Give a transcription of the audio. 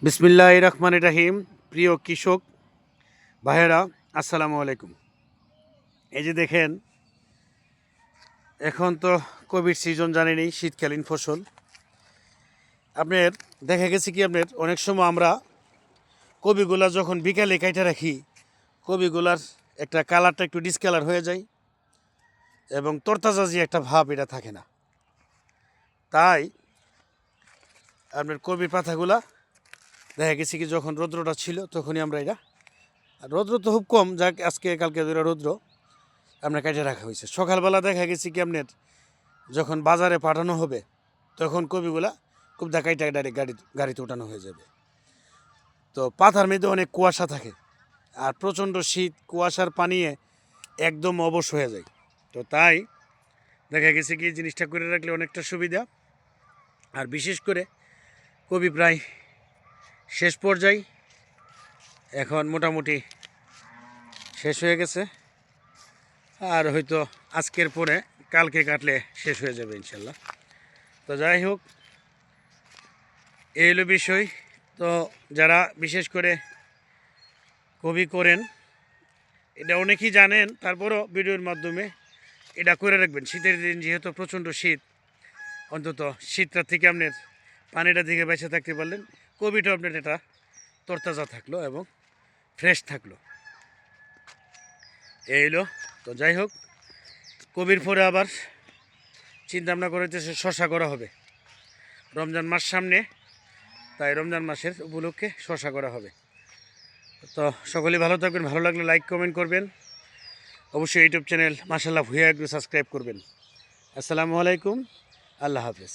বিসমিল্লাহির রহমানির রহিম। প্রিয় কৃষক ভাইয়েরা, আসসালামু আলাইকুম। এই যে দেখেন, এখন তো কোভিড সিজন জানেনই, শীতকালীন ফসল। আপনার দেখা গেছে কি, আপনার অনেক সময় আমরা কবিগুলা যখন বিকালে কাইটা রাখি, কবিগুলার একটা কালারটা একটু ডিসকালার হয়ে যায় এবং তরতাজা যে একটা ভাব এটা থাকে না। তাই আপনার কবির পাতাগুলা দেখা গেছে কি, যখন রৌদ্রটা ছিল তখনই আমরা এটা, আর রৌদ্র তো খুব কম, যাক আজকে কালকে ধরে রৌদ্র আপনার কেটে রাখা হয়েছে। সকালবেলা দেখা গেছে কি, আপনার যখন বাজারে পাঠানো হবে তখন কবিগুলা খুব দেখাইটা ডাইরেক্ট গাড়িতে ওঠানো হয়ে যাবে। তো পাতার মধ্যে অনেক কুয়াশা থাকে, আর প্রচণ্ড শীত, কুয়াশার পানিয়ে একদম অবশ হয়ে যায়। তো তাই দেখা গেছে কি, জিনিসটা করে রাখলে অনেকটা সুবিধা। আর বিশেষ করে কবি প্রায় শেষ পর্যায়ে, এখন মোটামুটি শেষ হয়ে গেছে, আর হয়তো আজকের পরে কালকে কাটলে শেষ হয়ে যাবে ইনশাল্লাহ। তো যাই হোক, এই হলো বিষয়। তো যারা বিশেষ করে কবি করেন, এটা অনেকেই জানেন, তারপরও ভিডিওর মাধ্যমে এটা করে রাখবেন। শীতের দিন যেহেতু প্রচণ্ড শীত, অন্তত শীতটা থেকে আপনার পানিটা থেকে বেঁচে থাকতে পারলেন, কবিটা আপনার এটা তরতাজা থাকলো এবং ফ্রেশ থাকলো। এই হলো। তো যাই হোক, কবির পরে আবার চিন্তা ভাবনা করতেছে শশা করা হবে। রমজান মাস সামনে, তাই রমজান মাসের উপলক্ষে শশা করা হবে। তো সকলেই ভালো থাকবেন, ভালো লাগলে লাইক কমেন্ট করবেন, অবশ্যই ইউটিউব চ্যানেল মাশাআল্লাহ ভুঁইয়া একটু সাবস্ক্রাইব করবেন। আসসালামু আলাইকুম, আল্লাহ হাফেজ।